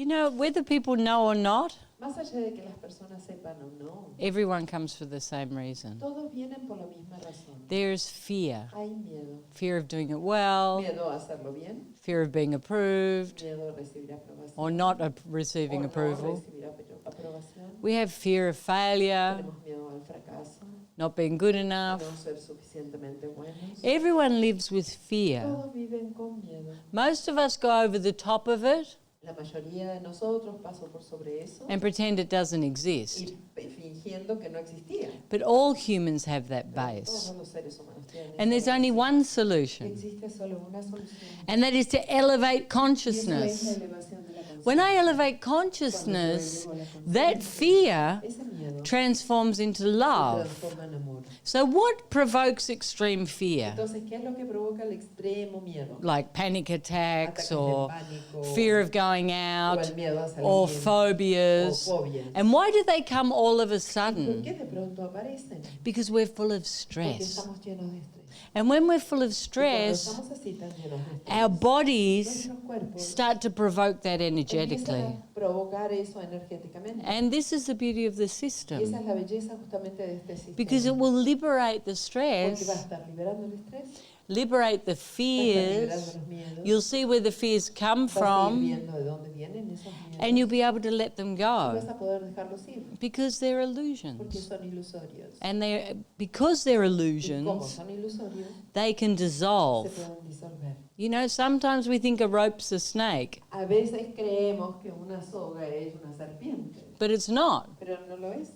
You know, whether people know or not, Más allá de que las personas sepan o no, everyone comes for the same reason. todos vienen por la misma razón. There's fear. Hay miedo. Fear of doing it well, Miedo a hacerlo bien, fear of being approved, miedo a recibir aprobación, or not receiving o approval. no recibir aprobación. We have fear of failure, Tenemos miedo al fracaso, not being good a enough. no ser suficientemente buenos. Everyone lives with fear. Todos viven con miedo. Most of us go over the top of it La mayoría de nosotros pasó por sobre eso and pretend it doesn't exist. y fingiendo que no existía. But all humans have that base. Todos los seres humanos tienen And there's esa only base. one solution, Existe solo una solución. and that is to elevate Y eso es la consciousness. elevación de la conciencia. When I elevate consciousness, that fear Ese miedo transforms into se love. transforma en amor. So what provokes extreme fear? Entonces, ¿qué es lo que provoca el extremo miedo? Like panic attacks Ataques de or pánico, fear of going o out el miedo a salir, or o phobias. fobias. And why do they come all of a ¿Por sudden? qué de pronto aparecen? Because we're full of Porque stress. estamos llenos de estrés. And when we're full of Y cuando stress, estamos así tan llenos de estrés, our bodies nuestros cuerpos start to provoke that empiezan energetically. a provocar eso energéticamente. And this is the beauty of the Y esa system, es la belleza justamente de este sistema. because it will liberate the Porque va a stress, estar liberando el estrés, liberate the va a estar liberando fears. los miedos, You'll see where the fears come vas a ir from, viendo de dónde vienen esos miedos, and you'll be able to let them y vas go a poder dejarlos ir, because they're porque illusions. son ilusorios. And because they're Y como illusions, son ilusorios, they can se dissolve. pueden disolver. You know, sometimes we think a rope's a snake, A veces creemos que una soga es una serpiente, but it's not. pero no lo es.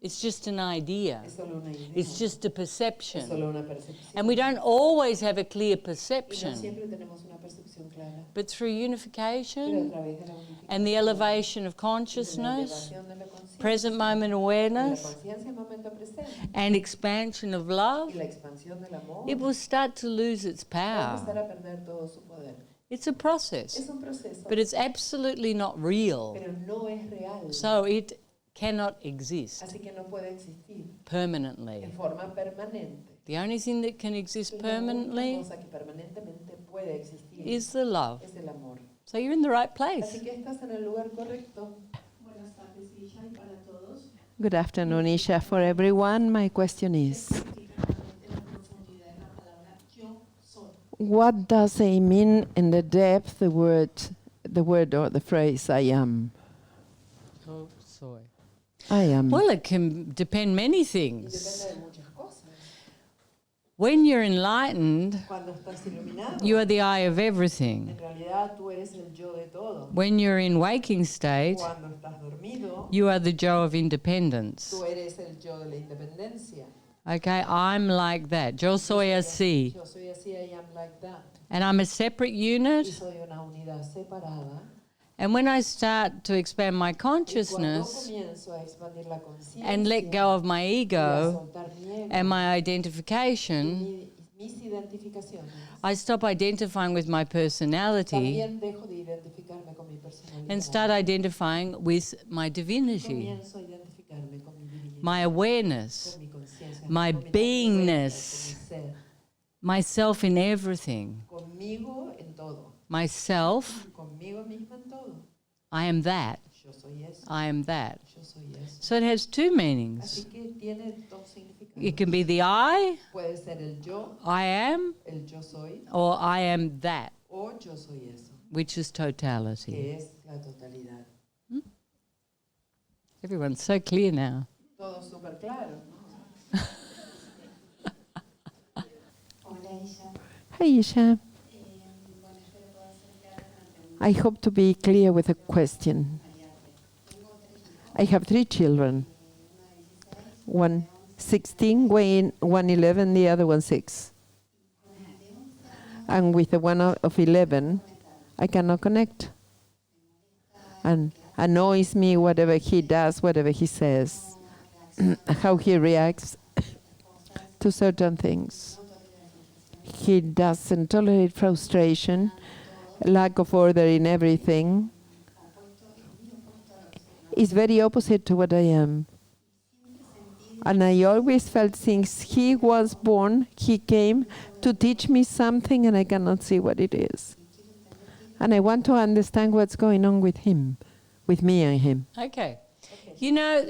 It's just an idea. Es solo una idea. It's just a Es perception. solo una percepción. And we don't always have a clear Y no perception. siempre tenemos una percepción clara. But through Pero a unification través de la unificación, and the elevation of de la consciousness, elevación de la conciencia, present moment de la awareness, conciencia en momento presente and expansion of love, y la expansión del amor, it will start to lose its va a power. empezar a perder todo su poder. It's a process, Es un proceso, but it's absolutely not real. pero no es real. So it cannot exist Así que no puede existir permanently. en forma permanente. The only thing that can exist La única permanently cosa que permanentemente puede existir is the love. es el amor. So you're in the right Así place. que estás en el lugar correcto. Buenas tardes, Isha, y para todos. Good afternoon, Isha. For everyone, my question is, Específicamente la profundidad de la palabra yo soy. what does it mean in the depth, the word or the phrase I am? Oh, soy. I am. Well, it can depend many things. Depende de muchas cosas. When you're enlightened, Cuando estás iluminado, you are the eye of everything. en realidad tú eres el yo de todo. When you're in waking state, Cuando estás dormido, you are the Joe of independence. tú eres el yo de la independencia. Okay, I'm like that. Yo soy así. Yo soy así, I am like that. And I'm a separate Y unit. soy una unidad separada. And when I start to expand my Y cuando consciousness comienzo a expandir la conciencia and let go of my y a ego soltar mi ego and my y identification, mis identificaciones, I stop identifying with my personality también dejo de identificarme con mi personalidad. and start identifying with my divinity, Comienzo a identificarme con mi divinidad, my awareness, con mi conciencia, my con mi beingness. naturaleza, con mi ser, myself in everything. conmigo en todo, Myself, conmigo misma en todo. I am that. Yo soy eso, I am that. yo soy eso. So it has two meanings. Así que tiene dos significados. It can be the I Puede ser el yo am, el yo soy, or I am that, o yo soy eso, which is totality. que es la totalidad. Everyone's so clear now. Todo súper claro. Hola, Isha. Hi, Isha. Bueno, espero poder ser clara ante un I hope to be clear with a question. variante. Tengo 3 hijos, I have 3 children. una de 16, One 16, one 11, the other one 6. con el de 11 años And with the one of 11, I cannot connect. And annoys me whatever he does, whatever he says, how he reacts to certain things. He doesn't tolerate frustration, lack of order in everything. It's very opposite to what I am. And I always felt since he was born, he came to teach me something and I cannot see what it is. And I want to understand what's going on with him, with me and him. Okay. You know,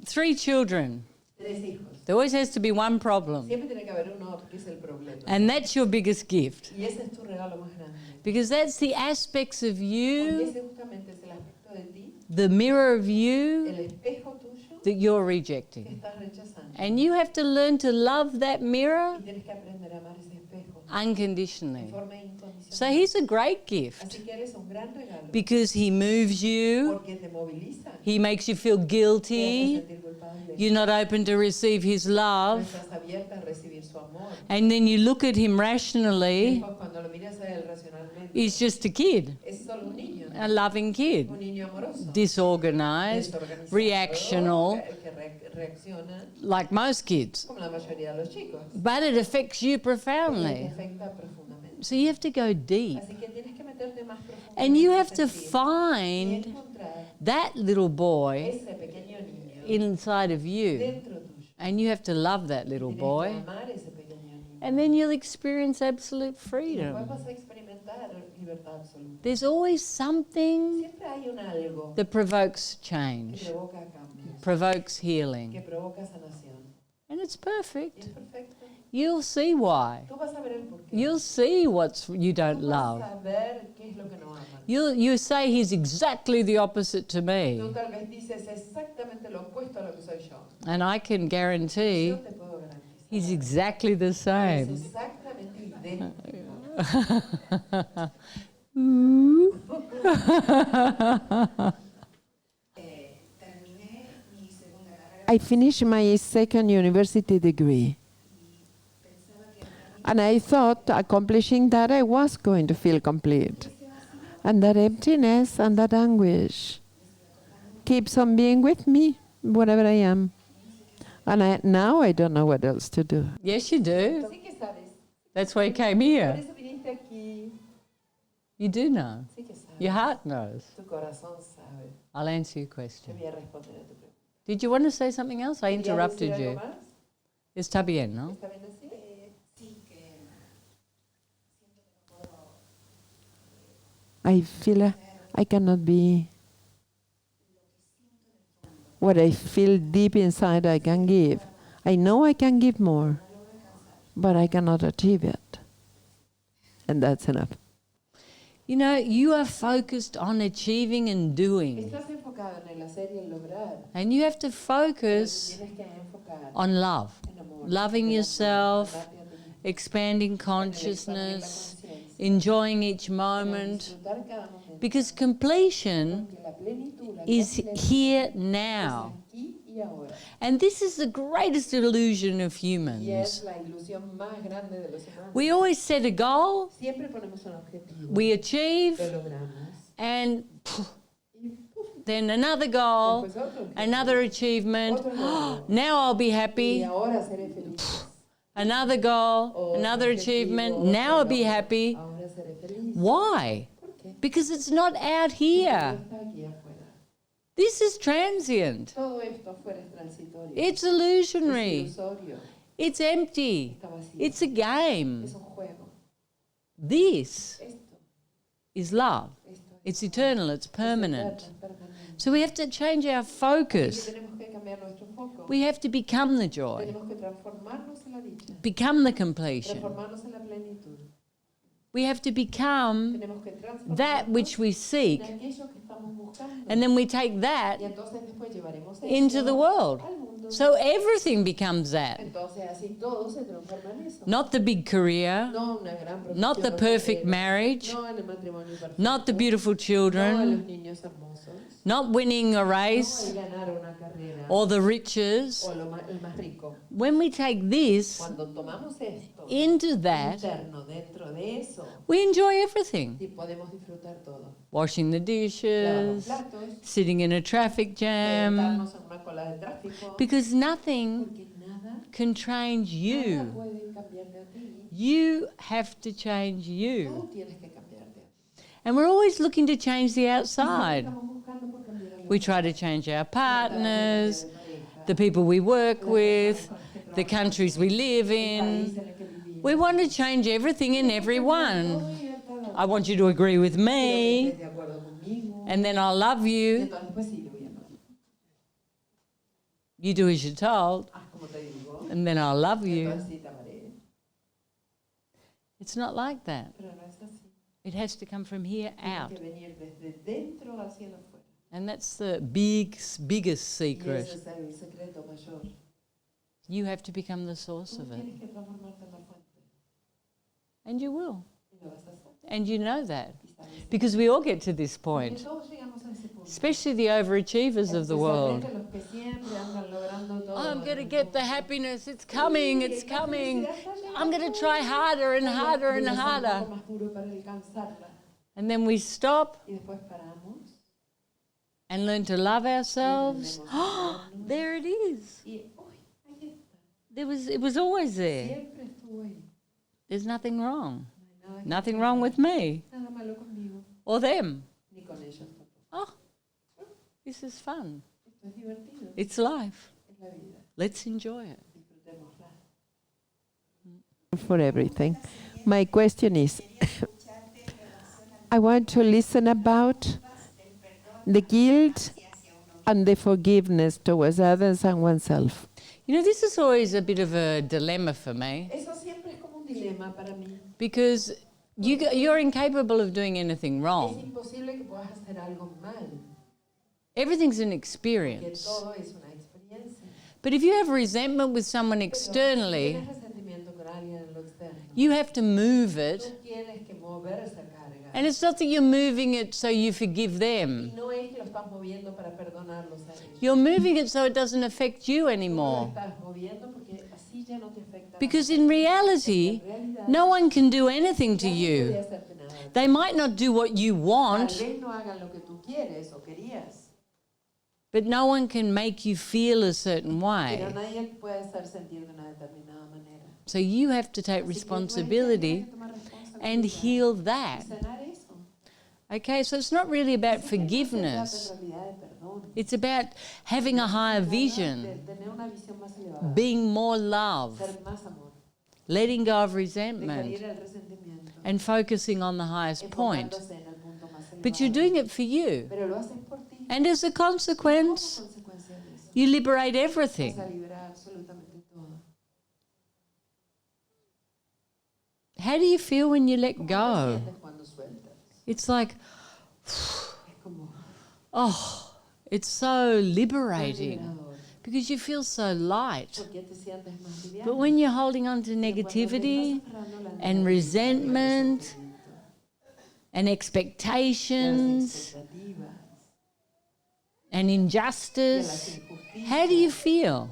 3 children. There always has to be one problem. Siempre tiene que haber uno que es el problema. And that's your biggest gift. Y ese es tu regalo más grande. Because that's the aspects of Porque you, ese justamente es el aspecto de ti, the mirror of you, el espejo tuyo that you're que rejecting. estás rechazando. And you have to learn to love that mirror Y tienes que aprender a amar ese espejo unconditionally. de forma incondicional. So he's a great gift Así que eres un gran regalo. because he moves you, Porque te moviliza. he makes you feel Te hace guilty, sentir culpable. you're not open to receive his No love, estás abierta a recibir su amor. and then you look at him rationally, Después, cuando lo miras a él racionalmente, he's just a kid, es solo un niño. a loving kid, Un niño amoroso. disorganized, Desorganizado, reactional, que reacciona like most kids. como la mayoría de los chicos. But it affects you Te profoundly. afecta profundamente. So you have to go deep. Así que tienes que meterte más profundamente. And you have to en sentir y find encontrar that little boy ese pequeño niño inside of you. dentro tuyo. And you have to love that little Tienes boy. que amar ese pequeño niño. And then you'll experience absolute Después freedom. vas a experimentar libertad absoluta. There's always something Siempre hay un algo that provokes que change, provoca cambios, provokes que healing. provoca sanación. And it's Y perfect. es perfecto. You'll see why. Tú vas a ver el porqué. You'll see what you don't Tú love. vas a ver qué es lo que no aman. You say he's exactly the opposite to me. Tú tal vez dices exactamente lo opuesto a lo que soy yo. And I can Yo guarantee te puedo garantizar. he's exactly the Es same. exactamente idéntico. I finished my second university degree. And I thought accomplishing that I was going to feel complete. And that emptiness and that anguish keeps on being with me wherever I am. And now I don't know what else to do. Yes, you do. That's why you came here. You do know. Your heart knows. I'll answer your question. Did you want to say something else? I interrupted you. Está bien, ¿no? I feel I cannot be what I feel deep inside I can give. I know I can give more, but I cannot achieve it. And that's enough. You know, you are focused on achieving and doing. And you have to focus on love. Loving yourself, expanding consciousness, enjoying each moment. Because completion is here now. And this is the greatest illusion of humans. We always set a goal, we achieve, and then another goal, another achievement. Now I'll be happy. Another goal, another achievement. Now I'll be happy. Why? Because it's not out here. This is transient. It's illusionary. It's empty. It's a game. This is love. It's eternal. It's permanent. So we have to change our focus. We have to become the joy, become the completion. We have to become that which we seek, and then we take that into the world. So everything becomes that. Not the big career, not the perfect marriage, not the beautiful children, not winning a race or the riches. When we take this into that, we enjoy everything. Washing the dishes, sitting in a traffic jam, because nothing can change you. You have to change you. And we're always looking to change the outside. We try to change our partners, the people we work with, the countries we live in. We want to change everything and everyone. I want you to agree with me, and then I'll love you. You do as you're told, and then I'll love you. It's not like that. It has to come from here out. And that's the biggest secret. You have to become the source of it. And you will. And you know that. Because we all get to this point. Especially the overachievers of the world. Oh, I'm going to get the happiness. It's coming. It's coming. I'm going to try harder and harder and harder. And then we stop and learn to love ourselves. Oh, there it is. It was always there. There's nothing wrong. Nothing wrong with me or them. Oh, this is fun. It's life. Let's enjoy it. For everything. My question is, I want to listen about the guilt and the forgiveness towards others and oneself. You know, this is always a bit of a dilemma for me. Because you're incapable of doing anything wrong. Everything's an experience. But if you have resentment with someone externally, you have to move it. And it's not that you're moving it so you forgive them. You're moving it so it doesn't affect you anymore. Because in reality, no one can do anything to you. They might not do what you want, but no one can make you feel a certain way. So you have to take responsibility and heal that. Okay, so it's not really about forgiveness. It's about having a higher vision, being more love, letting go of resentment, and focusing on the highest point. But you're doing it for you. And as a consequence, you liberate everything. How do you feel when you let go? It's like, oh, it's so liberating because you feel so light. But when you're holding on to negativity and resentment and expectations and injustice, how do you feel?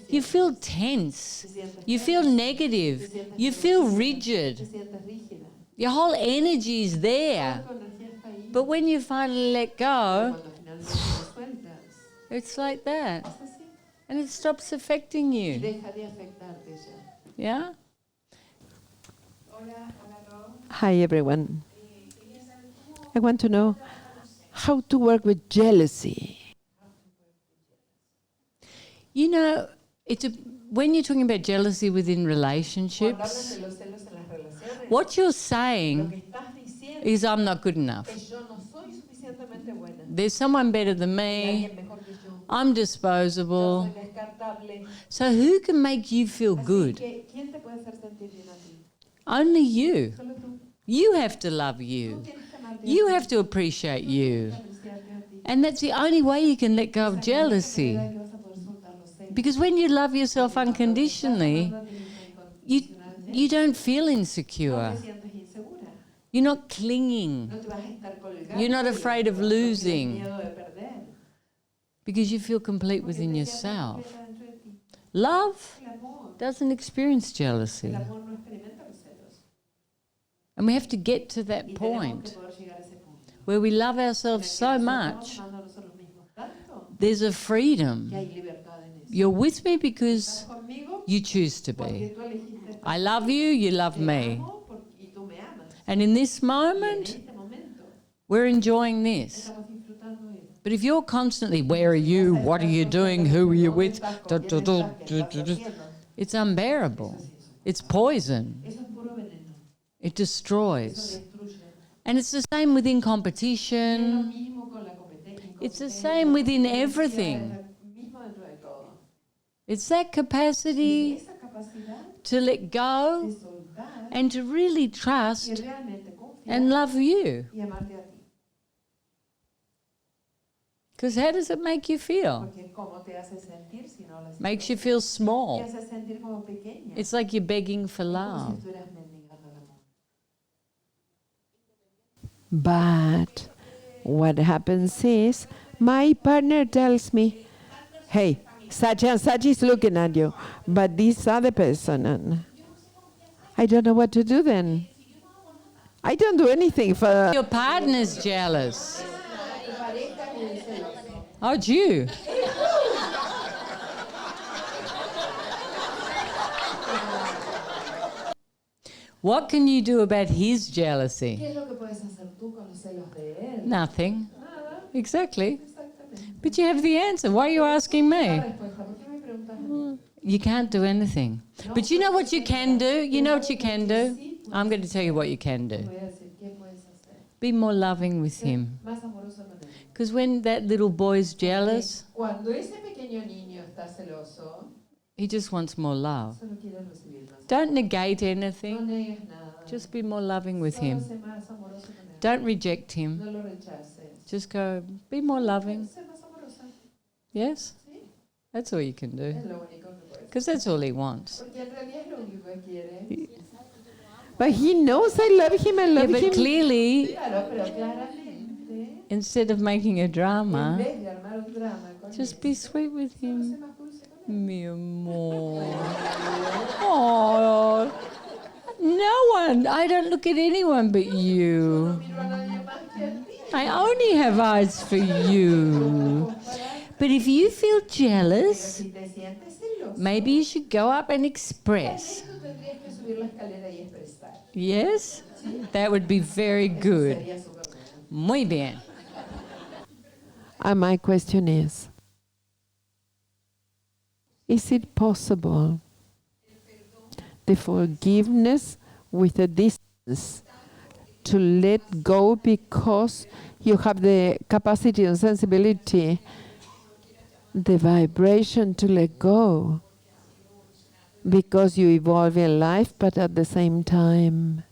You feel tense. You feel negative. You feel rigid. Your whole energy is there. But when you finally let go, it's like that. And it stops affecting you. Yeah? Hi, everyone. I want to know how to work with jealousy. You know, when you're talking about jealousy within relationships, what you're saying is, I'm not good enough. There's someone better than me. I'm disposable. So who can make you feel good? Only you. You have to love you. You have to appreciate you. And that's the only way you can let go of jealousy. Because when you love yourself unconditionally, you don't feel insecure. You're not clinging. You're not afraid of losing. Because you feel complete within yourself. Love doesn't experience jealousy. And we have to get to that point where we love ourselves so much, there's a freedom. You're with me because you choose to be. I love you, you love me. And in this moment, we're enjoying this. But if you're constantly, where are you, what are you doing, who are you with, it's unbearable. It's poison. It destroys. And it's the same within Y es lo competition. mismo con la competencia. It's the same within everything. Es lo mismo dentro de todo. It's that capacity Esa capacidad to let go de soltar and to really y trust realmente confiar and love you. y amarte a ti. Because how does it make you feel? Porque cómo te hace sentir si no lo haces. Makes you feel Te small. hace sentir como pequeña. It's like you're begging for Es como love. si estuvieras mendigando el amor. But what happens is my partner tells me, hey, such and such is looking at you, but this other person, and I don't know what to do then. I don't do anything for... Your partner's jealous. Oh, it's you. What can you do about his jealousy? ¿Qué es lo que puedes hacer tú con los celos de él? Nothing. Nada, Exactly. exactamente. But you have the answer. Why are you asking La me? respuesta, ¿por qué me preguntas a mí? You can't do anything. But you know what you can do? You know what you can do? I'm going to tell you what you can do. Voy a decir, ¿qué puedes hacer? Be more loving with him. Más amoroso con él. Because when that little boy's jealous, Cuando ese pequeño niño está celoso, he just wants more love. solo quiere recibir más. Don't negate No anything. niegues nada. Just be more loving with Solo him. sé más amoroso con él. Don't reject him. No lo rechaces. Just go, be more loving. Sé más amorosa. Yes? Sí, That's all you can do. es lo único que puedes hacer. Because that's all he wants. Porque en realidad es lo único que quiere. But he knows I love him, I Yeah, love but him. clearly, Claro, pero claramente, instead of making a en drama, vez de armar un drama con just él, be sweet with solo sé him. más dulce con él. Mi amor. Oh, no one. I don't look at anyone but you. Miro a nadie más que a ti. I only have eyes for you. But if you feel jealous, Si te sientes celoso, maybe you should go up and express. tú tendrías que subir la escalera y expresar. Yes? That would be very good. Sería súper bueno. Muy bien. And my question is it possible the forgiveness with a distance to let go because you have the capacity and sensibility, the vibration to let go because you evolve in life, but at the same time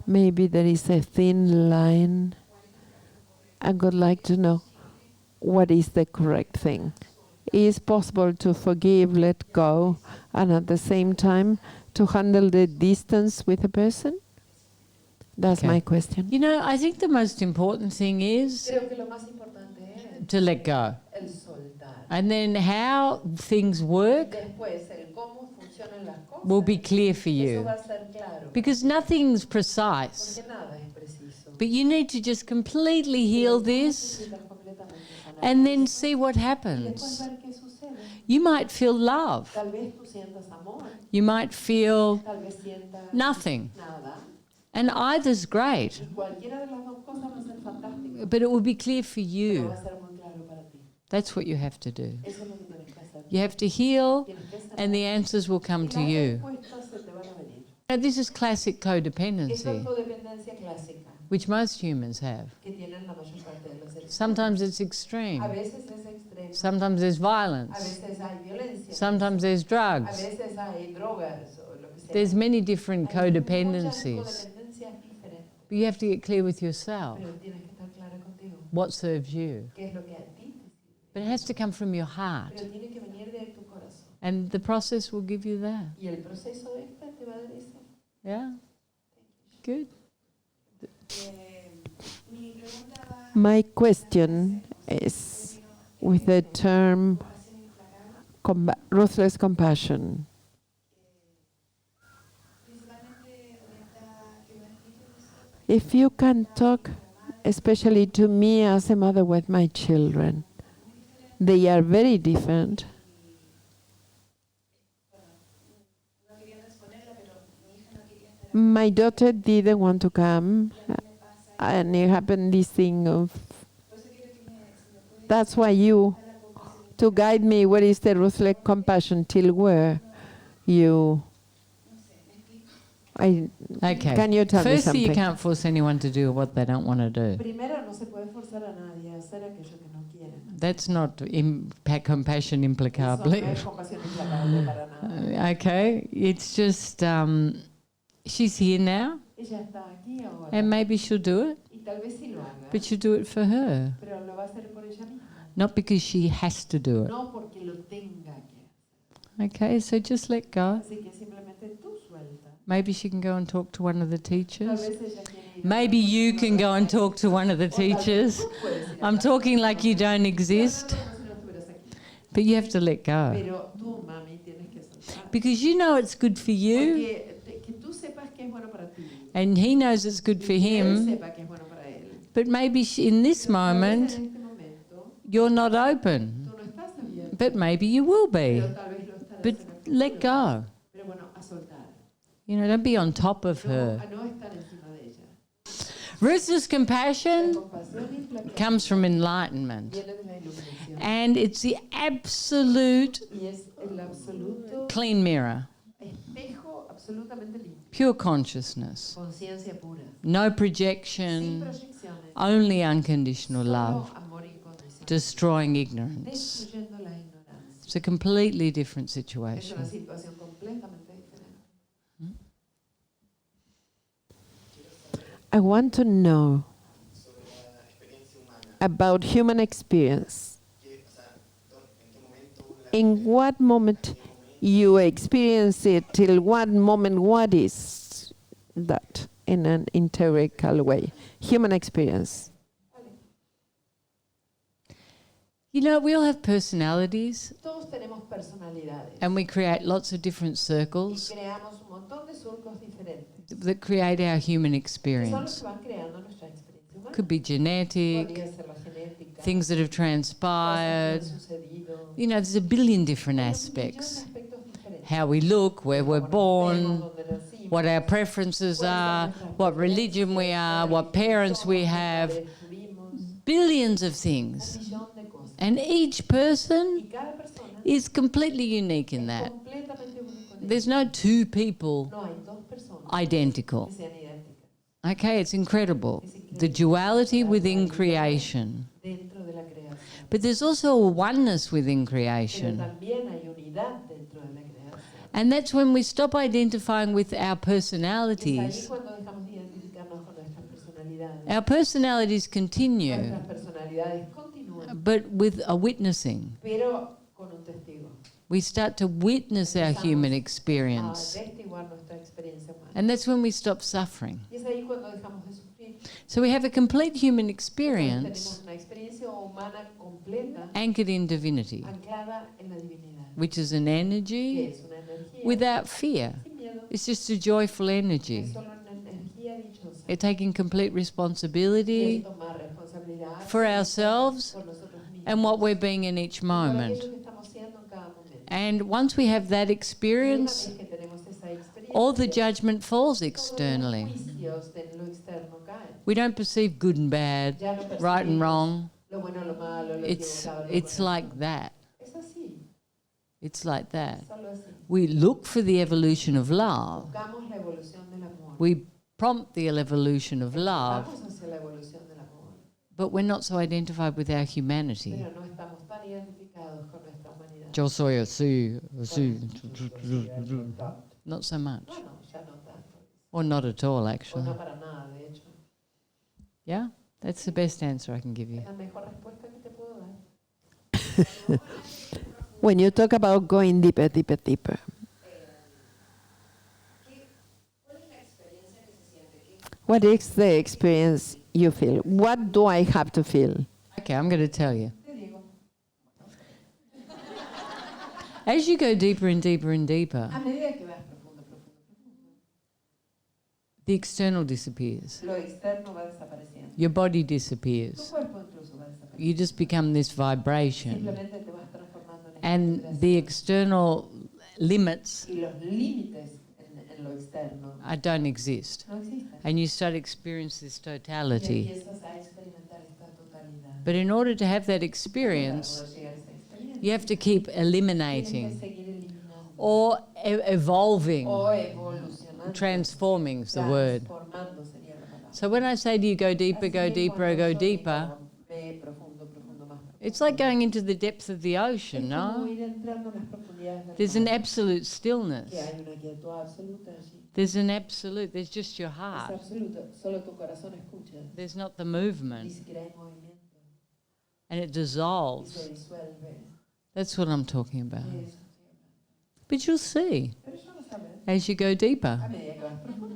maybe there is a thin line? I would like to know what is the correct thing. Is possible to forgive, let go, and at the same time to handle the distance with a person? That's Okay. my question. You know, I think the most important thing is Creo que lo más importante es to let go. el soltar. And then how things work Después, el cómo funcionan las cosas. will be clear for Eso you. va a ser claro. Because nothing's precise. Porque nada es preciso. But you need to just completely heal this Necesitas completamente sanar. and then see what Y después happens. ver qué sucede. You might feel love. Tal vez tú sientas amor. You might feel Tal vez sientas nothing. nada. And either's great. Y cualquiera de las dos cosas va a ser fantástico. But it will be clear for Pero you. va a ser muy claro para ti. That's what you have to do. Eso es lo que tienes que hacer. You have to heal Tienes que sanar. and the answers will come to you. Las respuestas se te van a venir. Now, this is classic Esa es codependency, codependencia clásica which most humans have. que tienen la mayor parte de los seres. Sometimes it's extreme. A veces es extremo. Sometimes there's A violence. veces hay violencia. Sometimes there's A drugs. veces hay drogas o lo que sea. There's many different Hay muchas codependencies. codependencias diferentes. But you have to get clear with yourself. Pero tienes que estar clara contigo. What serves you? ¿Qué es lo que a ti te sirve? But it has to come from your heart. Pero tiene que venir de tu corazón. And the process will give you that. Y el proceso te va a dar eso. Yeah? Good. My question is with the term ruthless compassion. If you can talk, especially to me as a mother with my children, they are very different. My daughter didn't want to come, and it happened this thing of, that's why you, to guide me, what is the ruthless compassion till where you, Okay. Can you tell me Firstly, something? you can't force anyone to do what they don't want to do. Primero, no se puede forzar a nadie a hacer aquello que no quieren. That's not compassion Eso no implacable. es compasión implacable para nada. Okay, it's just she's here now, Ella está aquí ahora. and maybe she'll do it, Y tal vez sí lo haga. but she'll do it for her, Pero lo va a hacer por ella misma. not because she has to do it. No porque lo tenga que hacer. Okay, so just let go. Así que simplemente tú suelta. Maybe she can go and talk to one of the Tal teachers. vez ella quiere ir a- Maybe you can go and talk to one of the teachers. Tú puedes ir a- I'm talking like you don't exist, No, como si no estuvieras aquí. but you have to let go. Pero tú, mami, tienes que soltar. Because you know it's good for you, Porque que tú sepas que es bueno para ti. and he knows it's good for Y que él him, sepa que es bueno para él. but maybe in this Pero tal vez moment, en este momento, you're not open, tú no estás abierto. but maybe you will be. Pero tal vez lo estarás But en el futuro. let go. Pero bueno, a soltar. You know, don't be on top of No, her. a no estar encima de ella. Ruthless La compassion compasión implacable comes from enlightenment, viene de la iluminación. and it's the absolute Y es el absoluto clean mirror, espejo absolutamente limpio. pure consciousness, Conciencia pura. no Sin projection, proyecciones. only unconditional love, Solo amor incondicional. destroying ignorance. Destruyendo la ignorancia. It's a completely different Es situation. una situación completamente diferente. I want to know about human experience. In what moment you experience it, till what moment, what is that in an empirical way? Human experience. You know, we all have personalities, Todos tenemos personalidades. and we create lots of different Y circles creamos un montón de surcos diferentes. that create our human Que son los experience. que van creando nuestra experiencia humana. Could be genetic, Podría ser la genética. things that have cosas que han transpired. sucedido. You know, there's a billion different Hay un millón de aspects. aspectos diferentes. How we look, where we're Cómo nos born, vemos, dónde nacimos, what our preferences are, what religion we are, what parents we have. Billions of things. And each person is completely unique in that. There's no two people identical. Okay, it's incredible. The duality within creation. But there's also a oneness within creation. And that's when we stop identifying with our personalities. Our personalities continue, but with a witnessing. We start to witness our human experience. And that's when we stop suffering. So we have a complete human experience anchored in divinity, which is an energy without fear. It's just a joyful energy. It's taking complete responsibility for ourselves and what we're being in each moment. And once we have that experience, all the judgment falls externally. We don't perceive good and bad, right and wrong. It's like that. It's like that. We look for the evolution of love. We prompt the evolution of love, but we're not so identified with our humanity. Yo soy así, así. Not so much. Or not at all, actually. Yeah? That's the best answer I can give you. When you talk about going deeper, deeper, deeper, what is the experience you feel? What do I have to feel? Okay, I'm going to tell you. As you go deeper and deeper and deeper, the external disappears. Your body disappears. You just become this vibration. And the external limits don't exist. And you start experiencing this totality. But in order to have that experience, you have to keep eliminating or evolving Transforming is the word. Transformando sería la palabra. So when I say to you, go deeper, Así go que deeper, cuando go yo deeper, digo, ve profundo, profundo, más profundo. it's like going into the depths of the Es ocean, como no? ir entrando en las profundidades del There's an mar, absolute que stillness. hay una quietud absoluta allí. There's an absolute, there's just your Es heart. absoluto, solo tu corazón escucha. There's not the Ni movement. siquiera hay movimiento. And it Y dissolves. se disuelve. That's what I'm talking about. De eso estoy hablando. But you'll see Pero yo lo sabré as you go deeper. a medida que vas profundo.